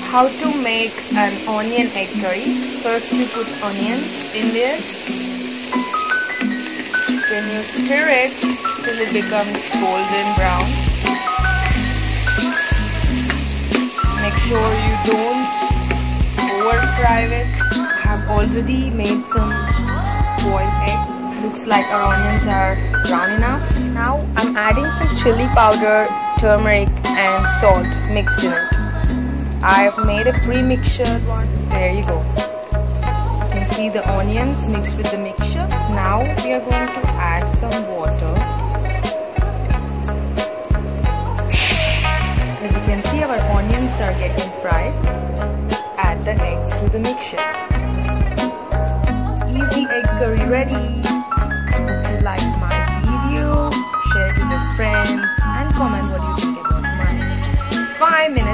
How to make an onion egg curry. First you put onions in there. Then you stir it till it becomes golden brown. Make sure you don't over fry it. I have already made some boiled egg. Looks like our onions are brown enough. Now I'm adding some chili powder, turmeric and salt mixed in it. I've made a pre-mixture one. There you go. You can see the onions mixed with the mixture. Now we are going to add some water. As you can see, our onions are getting fried. Add the eggs to the mixture. Easy egg curry ready. If you like my video, share it with your friends and comment what you think about mine. 5 minutes.